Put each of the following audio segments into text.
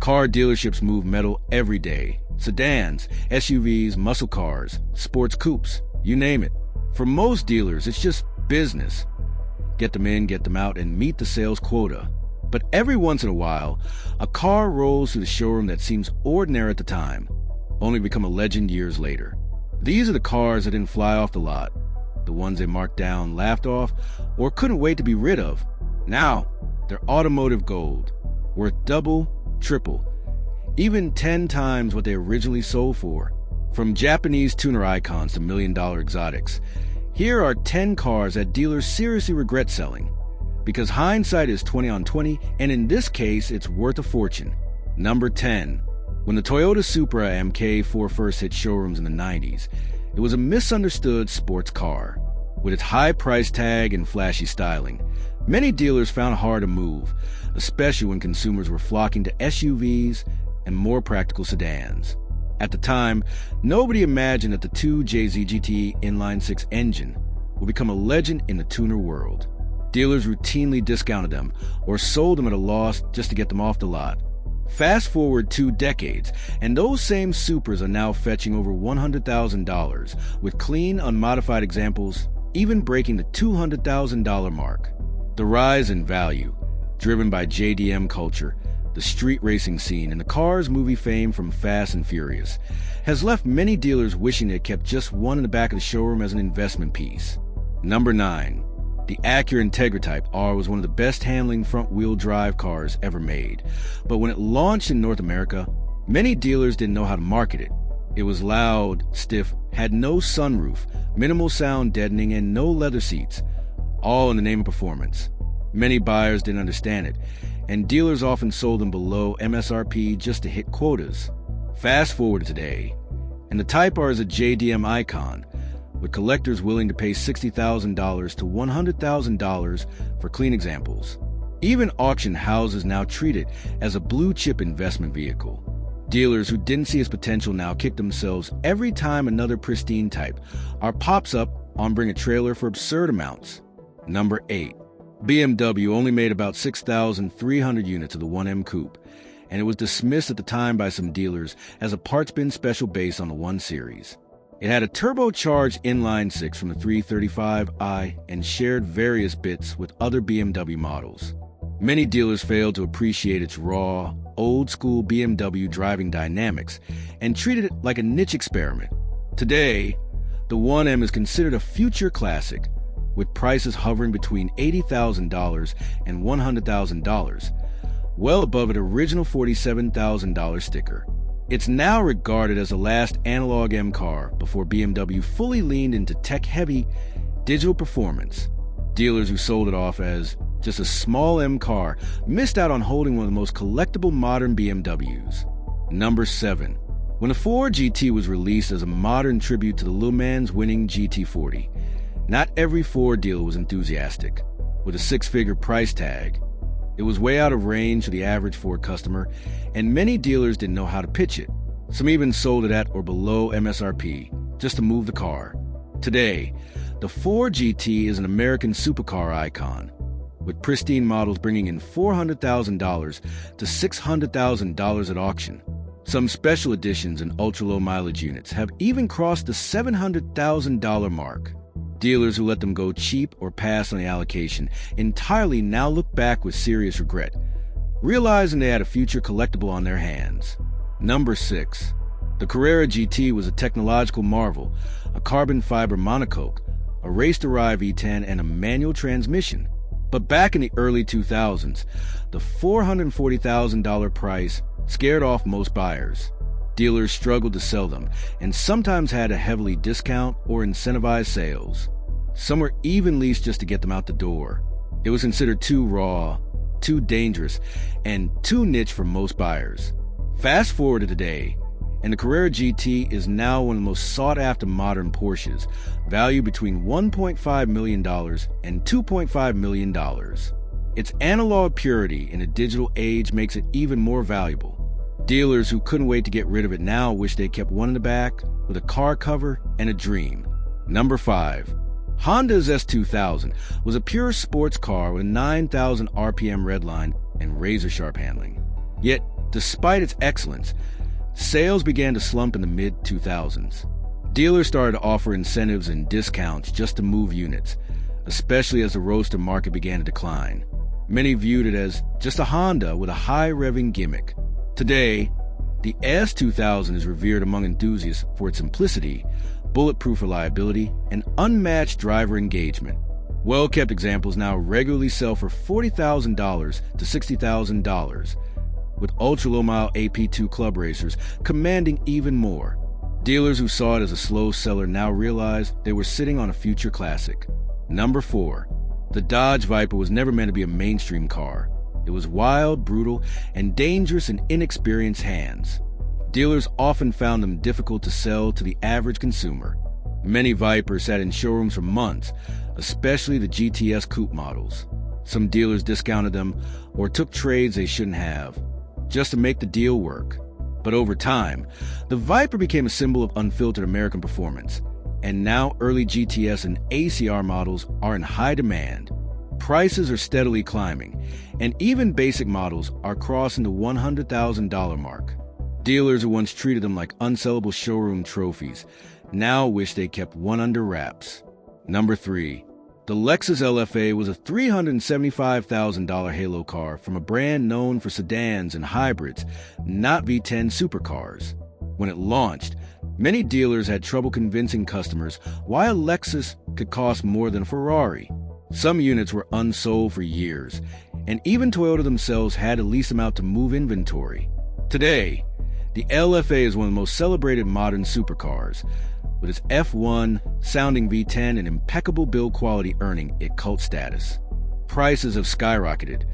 Car dealerships move metal every day. Sedans, SUVs, muscle cars, sports coupes, you name it. For most dealers, it's just business. Get them in, get them out, and meet the sales quota. But every once in a while, a car rolls through the showroom that seems ordinary at the time, only to become a legend years later. These are the cars that didn't fly off the lot, the ones they marked down, laughed off, or couldn't wait to be rid of. Now, they're automotive gold, worth double, triple, even 10 times what they originally sold for. From Japanese tuner icons to million-dollar exotics, here are 10 cars that dealers seriously regret selling. Because hindsight is 20/20, and in this case, it's worth a fortune. Number 10. When the Toyota Supra MK4 first hit showrooms in the 90s, it was a misunderstood sports car. With its high price tag and flashy styling, many dealers found it hard to move, especially when consumers were flocking to SUVs and more practical sedans. At the time, nobody imagined that the 2JZ GT inline-6 engine would become a legend in the tuner world. Dealers routinely discounted them or sold them at a loss just to get them off the lot. Fast forward 2 decades, and those same Supras are now fetching over $100,000, with clean, unmodified examples even breaking the $200,000 mark. The rise in value, driven by JDM culture, the street racing scene, and the Cars movie fame from Fast and Furious, has left many dealers wishing they kept just one in the back of the showroom as an investment piece. Number 9. The Acura Integra Type R was one of the best handling front-wheel drive cars ever made, but when it launched in North America, many dealers didn't know how to market it. It was loud, stiff, had no sunroof, minimal sound deadening, and no leather seats, all in the name of performance. Many buyers didn't understand it, and dealers often sold them below MSRP just to hit quotas. Fast forward to today, and the Type R is a JDM icon, with collectors willing to pay $60,000 to $100,000 for clean examples. Even auction houses now treat it as a blue-chip investment vehicle. Dealers who didn't see its potential now kick themselves every time another pristine Type R pops up on Bring a Trailer for absurd amounts. Number 8. BMW only made about 6,300 units of the 1M Coupe, and it was dismissed at the time by some dealers as a parts bin special based on the 1 Series. It had a turbocharged inline-6 from the 335i and shared various bits with other BMW models. Many dealers failed to appreciate its raw, old-school BMW driving dynamics and treated it like a niche experiment. Today, the 1M is considered a future classic, with prices hovering between $80,000 and $100,000, well above its original $47,000 sticker. It's now regarded as the last analog M car before BMW fully leaned into tech-heavy digital performance. Dealers who sold it off as just a small M car missed out on holding one of the most collectible modern BMWs. Number 7. When the Ford GT was released as a modern tribute to the Le Mans winning GT40, not every Ford dealer was enthusiastic. With a 6-figure price tag, it was way out of range for the average Ford customer, and many dealers didn't know how to pitch it. Some even sold it at or below MSRP, just to move the car. Today, the Ford GT is an American supercar icon, with pristine models bringing in $400,000 to $600,000 at auction. Some special editions and ultra-low mileage units have even crossed the $700,000 mark. Dealers who let them go cheap or pass on the allocation entirely now look back with serious regret, realizing they had a future collectible on their hands. Number 6. The Carrera GT was a technological marvel, a carbon fiber monocoque, a race-derived V10, and a manual transmission. But back in the early 2000s, the $440,000 price scared off most buyers. Dealers struggled to sell them, and sometimes had to heavily discount or incentivize sales. Some were even leased just to get them out the door. It was considered too raw, too dangerous, and too niche for most buyers. Fast forward to today, and the Carrera GT is now one of the most sought-after modern Porsches, valued between $1.5 million and $2.5 million. Its analog purity in a digital age makes it even more valuable. Dealers who couldn't wait to get rid of it now wish they kept one in the back with a car cover and a dream. Number 5. Honda's S2000 was a pure sports car with a 9,000 RPM redline and razor-sharp handling. Yet, Despite its excellence, sales began to slump in the mid-2000s. Dealers started to offer incentives and discounts just to move units, especially as the roadster market began to decline. Many viewed it as just a Honda with a high-revving gimmick. Today, the S2000 is revered among enthusiasts for its simplicity, bulletproof reliability, and unmatched driver engagement. Well-kept examples now regularly sell for $40,000 to $60,000, with ultra-low-mile AP2 club racers commanding even more. Dealers who saw it as a slow seller now realize they were sitting on a future classic. Number 4. The Dodge Viper was never meant to be a mainstream car. It was wild, brutal, and dangerous in inexperienced hands. Dealers often found them difficult to sell to the average consumer. Many Vipers sat in showrooms for months, especially the GTS coupe models. Some dealers discounted them or took trades they shouldn't have, just to make the deal work. But over time, the Viper became a symbol of unfiltered American performance, and now early GTS and ACR models are in high demand. Prices are steadily climbing, and even basic models are crossing the $100,000 mark. Dealers who once treated them like unsellable showroom trophies now wish they kept one under wraps. Number 3. The Lexus LFA was a $375,000 halo car from a brand known for sedans and hybrids, not V10 supercars. When it launched, many dealers had trouble convincing customers why a Lexus could cost more than a Ferrari. Some units were unsold for years, and even Toyota themselves had to lease them out to move inventory. Today, the LFA is one of the most celebrated modern supercars, with its F1 sounding V10 and impeccable build quality earning it cult status. Prices have skyrocketed,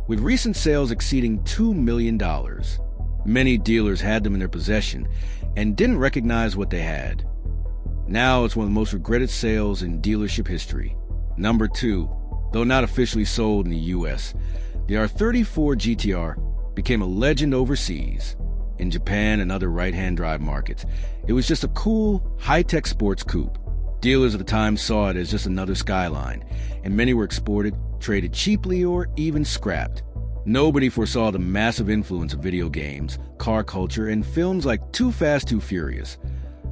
with recent sales exceeding $2 million. Many dealers had them in their possession and didn't recognize what they had. Now it's one of the most regretted sales in dealership history. Number 2. Though not officially sold in the US, the R34 GT-R became a legend overseas. In Japan and other right-hand drive markets, it was just a cool, high-tech sports coupe. Dealers at the time saw it as just another Skyline, and many were exported, traded cheaply, or even scrapped. Nobody foresaw the massive influence of video games, car culture, and films like Too Fast, Too Furious,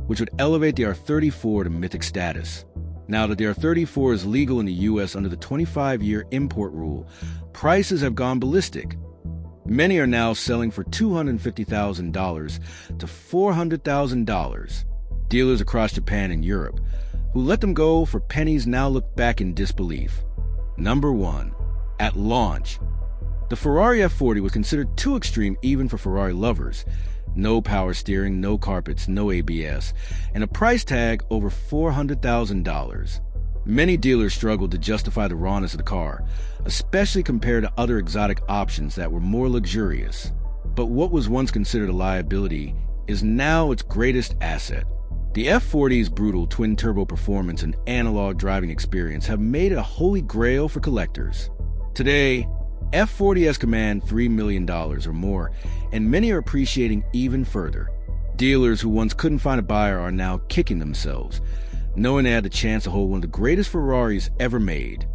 which would elevate the R34 to mythic status. Now that the R34 is legal in the US under the 25-year import rule, prices have gone ballistic. Many are now selling for $250,000 to $400,000. Dealers across Japan and Europe who let them go for pennies now look back in disbelief. Number 1. At launch, the Ferrari F40 was considered too extreme even for Ferrari lovers. No power steering, no carpets, no ABS, and a price tag over $400,000. Many dealers struggled to justify the rawness of the car, especially compared to other exotic options that were more luxurious. But what was once considered a liability is now its greatest asset. The F40's brutal twin-turbo performance and analog driving experience have made it a holy grail for collectors. Today, F40s command $3 million or more, and many are appreciating even further. Dealers who once couldn't find a buyer are now kicking themselves, knowing they had the chance to hold one of the greatest Ferraris ever made.